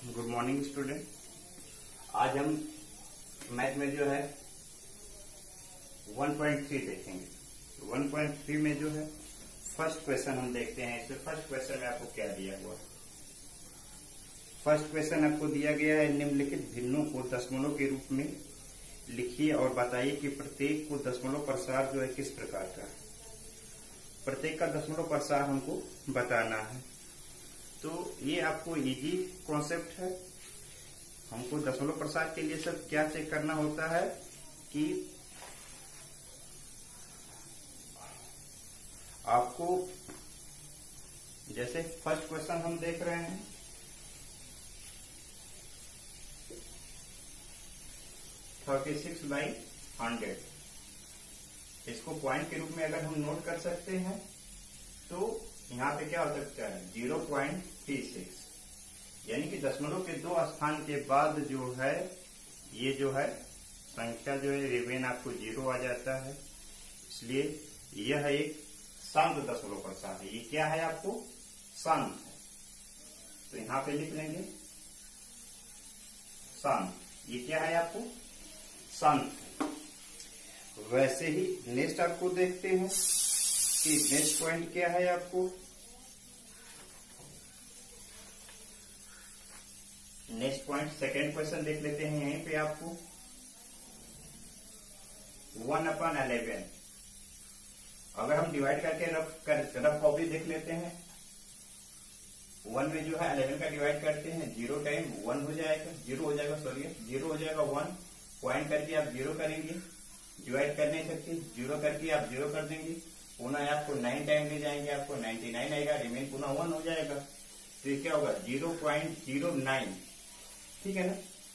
Good morning student. आज हम math में जो है 1.3 देखेंगे। 1.3 में जो है फर्स्ट क्वेश्चन हम देखते हैं। इसमें फर्स्ट क्वेश्चन में आपको क्या दिया हुआ है? फर्स्ट क्वेश्चन आपको दिया गया है, निम्नलिखित भिन्नों को दशमलव के रूप में लिखिए और बताइए कि प्रत्येक को दशमलव प्रसार जो है किस प्रकार का है। प्रत्येक का दशमलव प्रसार हमको बताना है। तो ये आपको इजी कॉन्सेप्ट है। हमको दशमलव प्रसार के लिए सब क्या चेक करना होता है कि आपको जैसे फर्स्ट क्वेश्चन हम देख रहे हैं, (36 by 100) इसको पॉइंट के रूप में अगर हम नोट कर सकते हैं तो यहाँ पे क्या हो सकता है 0.36, यानी कि दशमलव के 2 स्थान के बाद जो है ये जो है संख्या जो है रेवेन आपको 0 आ जाता है। इसलिए यह एक शांत दशमलव प्रसार है। ये क्या है? आपको शांत है। तो यहाँ पे लिख लेंगे शांत। ये क्या है? आपको शांत है। वैसे ही नेक्स्ट आपको देखते हैं कि नेक्स्ट पॉइंट क्या है। आपको नेक्स्ट पॉइंट सेकेंड क्वेश्चन देख लेते हैं। यहीं पे आपको 1/11 अगर हम डिवाइड करके रफ कॉपी देख लेते हैं, 1 में जो है 11 का डिवाइड करते हैं, 0 टाइम 1 हो जाएगा, 0 हो जाएगा, 1 पॉइंट करके आप 0 करेंगे, डिवाइड कर नहीं सकते, 0 करके आप 0 कर देंगे, पुनः आपको 9 टाइम ले जाएंगे, आपको 99 आएगा, रिमेन पुनः 1 हो जाएगा। तो ये क्या होगा 0.09, ठीक है ना।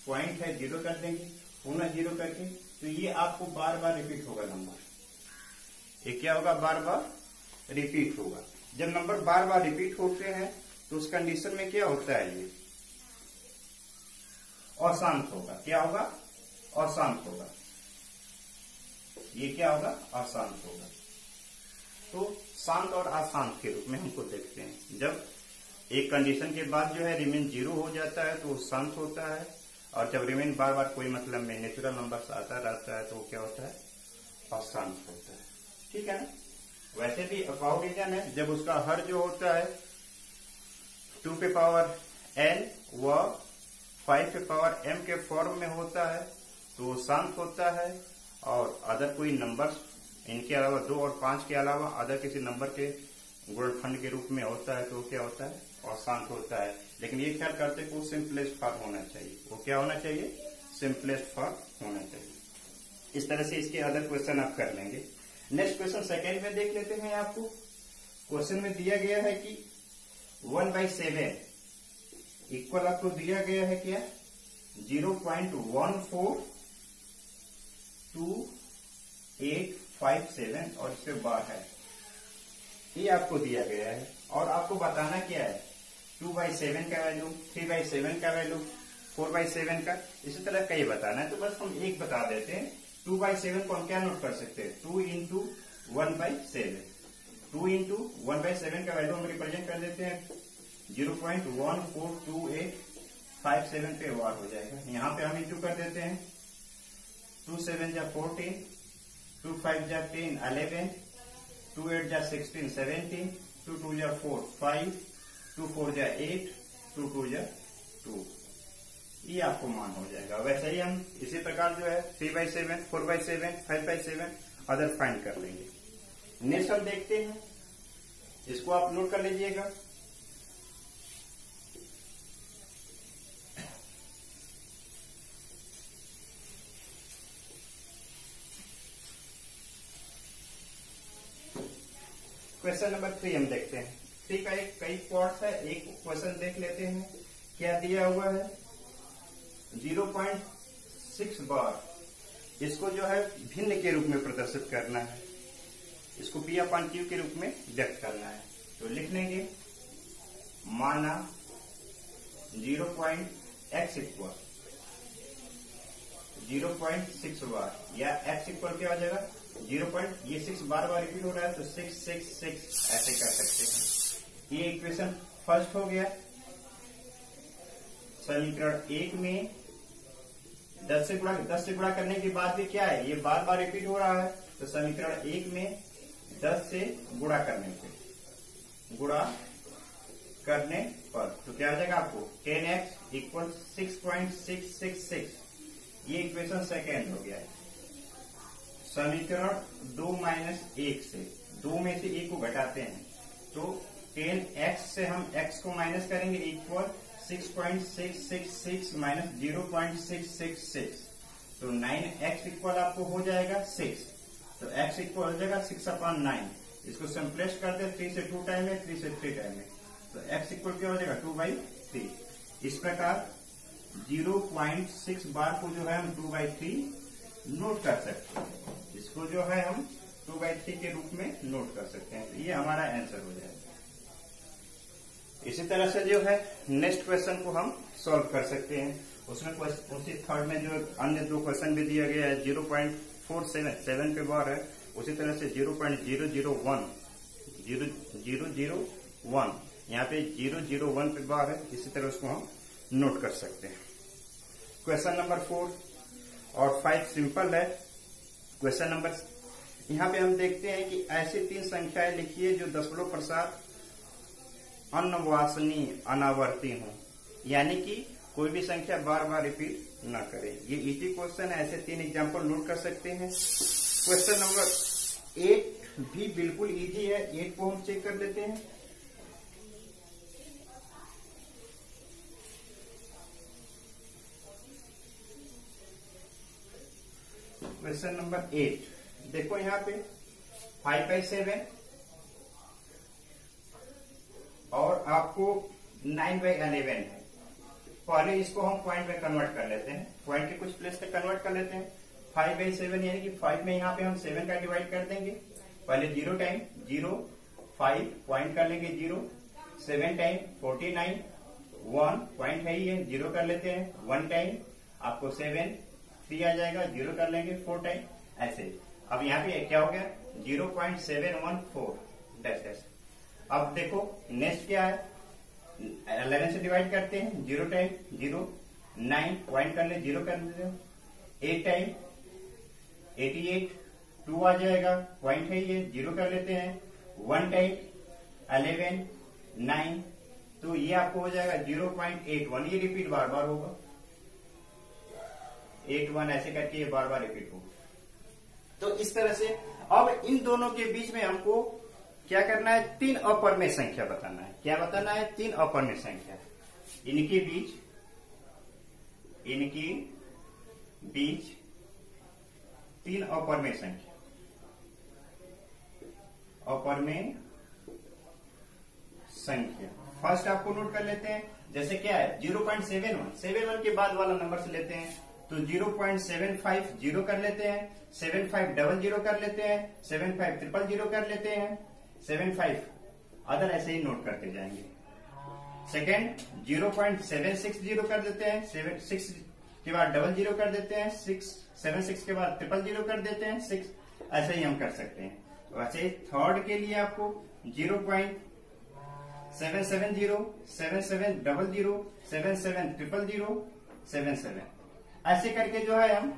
पॉइंट है 0 कर देंगे, पुनः 0 करके, तो ये आपको बार बार रिपीट होगा नंबर। ये क्या होगा? बार बार रिपीट होगा। जब नंबर बार बार रिपीट होते हैं तो उस कंडीशन में क्या होता है? ये अशांत होगा। क्या होगा? अशांत होगा। ये क्या होगा? अशांत होगा। तो शांत और अशांत के रूप में हमको देखते हैं। जब एक कंडीशन के बाद जो है रिमेन 0 हो जाता है तो शांत होता है, और जब रिमेन बार बार कोई मतलब में नेचुरल नंबर आता रहता है तो वो क्या होता है? अशांत होता है। ठीक है ना। वैसे भी अपोजिशन है, जब उसका हर जो होता है 2 पे पावर n व 5 पे पावर m के फॉर्म में होता है तो वो शांत होता है, और अदर कोई नंबर इनके अलावा 2 और 5 के अलावा अदर किसी नंबर के गुणनफंड के रूप में होता है तो वो क्या होता है? अशांत होता है। लेकिन ये ख्याल करते हैं कि वो सिंपलेस्ट फॉर्म होना चाहिए। वो क्या होना चाहिए? सिंपलेस्ट फॉर्म होना चाहिए। इस तरह से इसके अदर क्वेश्चन आप कर लेंगे। नेक्स्ट क्वेश्चन सेकेंड में देख लेते हैं। आपको क्वेश्चन में दिया गया है कि 1/7 इक्वल आपको दिया गया है क्या? 0.142857 और इसके बार है, ये आपको दिया गया है। और आपको बताना क्या है? 2/7 का वैल्यू, 3/7 का वैल्यू, 4/7 का, इसी तरह कई बताना है। तो बस हम एक बता देते हैं। 2/7 को हम क्या नोट कर सकते हैं? 2 into 1/7। 2 into 1/7 का वैल्यू हम रिप्रेजेंट कर देते हैं 0.142857 पे वार हो जाएगा। यहाँ पे हम इंटू कर देते हैं। 2 7 जा 14, 2 5 जा 10 11, 2 8 जा 16 17, 2 2 जा 4 5, 2 4 जा 8, 2 2 जा 2, ये आपको मान हो जाएगा। वैसे ही हम इसी प्रकार जो है 3/7, 4/7, 5/7 अदर फाइंड कर लेंगे। नेक्स्ट हम देखते हैं, इसको आप नोट कर लीजिएगा। क्वेश्चन नंबर 3 हम देखते हैं। 3 का कई पार्ट है, एक क्वेश्चन देख लेते हैं। क्या दिया हुआ है? 0.6 बार इसको जो है भिन्न के रूप में प्रदर्शित करना है। इसको P/Q के रूप में व्यक्त करना है। तो लिख लेंगे, माना 0.6 बार, या x इक्वल क्या हो जाएगा? 6 बार बार रिपीट हो रहा है तो 6 6 6 ऐसे कर सकते हैं। ये इक्वेशन फर्स्ट हो गया। समीकरण 1 में 10 से गुणा करने के बाद भी क्या है, ये बार बार रिपीट हो रहा है। तो समीकरण 1 में 10 से गुणा करने पर तो क्या आ जाएगा आपको 10x इक्वल 6.666, ये इक्वेशन सेकेंड हो गया है। समीकरण 2 माइनस 1 से 2 में से 1 को घटाते हैं तो 10x से हम x को माइनस करेंगे इक्वल 6.666 माइनस 0.666, तो 9x इक्वल आपको हो जाएगा 6, तो x इक्वल हो जाएगा 6/9। इसको सिंपलेस्ट करते हैं 3 से 2 टाइम में, 3 से 3 टाइम में, तो x इक्वल क्या हो जाएगा 2/3। इस प्रकार 0.6 बार को जो है हम 2/3 नोट कर सकते हैं। इसको जो है हम 2/3 के रूप में नोट कर सकते हैं। तो ये हमारा आंसर हो जाएगा। इसी तरह से जो है नेक्स्ट क्वेश्चन को हम सॉल्व कर सकते हैं। उसमें उसी थर्ड में जो अन्य 2 क्वेश्चन भी दिया गया है 0.477 पे बार है, उसी तरह से 0.001 यहाँ पे 001 पे बार है, इसी तरह उसको हम नोट कर सकते हैं। क्वेश्चन नंबर 4 और 5 सिंपल है। क्वेश्चन नंबर यहाँ पे हम देखते हैं कि ऐसी 3 संख्याएं लिखिए जो दशमलव प्रसाद अनवासनीय अनावर्ती हो, यानी कि कोई भी संख्या बार बार रिपीट ना करे। ये इजी क्वेश्चन है, ऐसे 3 एग्जांपल नोट कर सकते हैं। क्वेश्चन नंबर 8 भी बिल्कुल इजी है, 8 को हम चेक कर लेते हैं। क्वेश्चन नंबर 8 देखो यहाँ पे 5/7 और आपको 9/11 है। पहले इसको हम पॉइंट में कन्वर्ट कर लेते हैं, पॉइंट के कुछ प्लेस पे कन्वर्ट कर लेते हैं। 5/7 यानी कि 5 में यहाँ पे हम 7 का डिवाइड कर देंगे। पहले 0 टाइम 0, 5 पॉइंट कर लेंगे 0, 7 टाइम 49, 1 पॉइंट है ही है 0 कर लेते हैं, 1 टाइम आपको 7, 3 आ जाएगा 0 कर लेंगे 4 टाइम, ऐसे। अब यहाँ पे क्या हो गया 0.714 डैश। अब देखो नेक्स्ट क्या है, 11 से डिवाइड करते हैं 0 टाइम 0, 9 पॉइंट कर ले 0 कर लेते हैं, 8 टाइम 88, 2 आ जाएगा पॉइंट है ये 0 कर लेते हैं, 1 टाइम 11, 9, तो ये आपको हो जाएगा 0.81। ये रिपीट बार बार होगा, 81 ऐसे करके ये बार बार रिपीट होगा। तो इस तरह से अब इन दोनों के बीच में हमको क्या करना है, 3 अपरिमेय संख्या बताना है। क्या बताना है, 3 अपरिमेय संख्या। इनके बीच 3 अपरिमेय संख्या, अपरिमेय संख्या। फर्स्ट आपको नोट कर लेते हैं, जैसे क्या है 0.71 के बाद वाला नंबर से लेते हैं तो 0.75 0 कर लेते हैं, 7500 कर लेते हैं, 75000 कर लेते हैं, 75 अदर ऐसे ही नोट करते जाएंगे। सेकेंड 0.760 कर देते हैं, 76 के बाद 00 कर देते हैं, 76 के बाद 000 कर देते हैं, 6 ऐसे ही हम कर सकते हैं। वैसे थर्ड के लिए आपको 0.770, 7700, 77000, 77 ऐसे करके जो है हम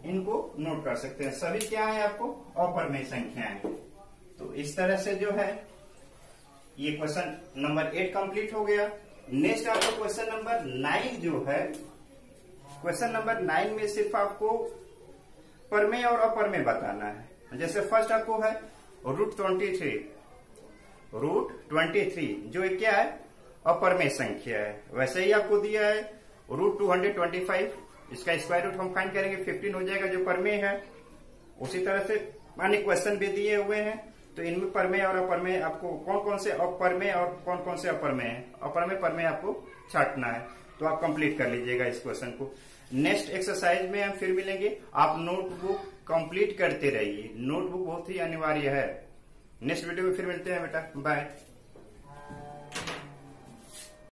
इनको नोट कर सकते हैं। सभी क्या है आपको अपरिमेय संख्याएं। तो इस तरह से जो है ये क्वेश्चन नंबर 8 कंप्लीट हो गया। नेक्स्ट आपको क्वेश्चन नंबर 9 जो है, क्वेश्चन नंबर 9 में सिर्फ आपको परमेय और अपरमेय बताना है। जैसे फर्स्ट आपको है √23 जो क्या है अपरमेय संख्या है। वैसे ही आपको दिया है √225, इसका स्क्वायर रूट हम फाइंड करेंगे 15 हो जाएगा जो परमेय है। उसी तरह से अन्य क्वेश्चन भी दिए हुए हैं, तो इनमें परमेय और अपरमेय आपको कौन कौन से अपरमेय और कौन कौन से अपरमेय है, अपरमेय परमेय आपको छांटना है। तो आप कंप्लीट कर लीजिएगा इस क्वेश्चन को। नेक्स्ट एक्सरसाइज में हम फिर मिलेंगे। आप नोटबुक कंप्लीट करते रहिए, नोटबुक बहुत ही अनिवार्य है। नेक्स्ट वीडियो में फिर मिलते हैं बेटा, बाय।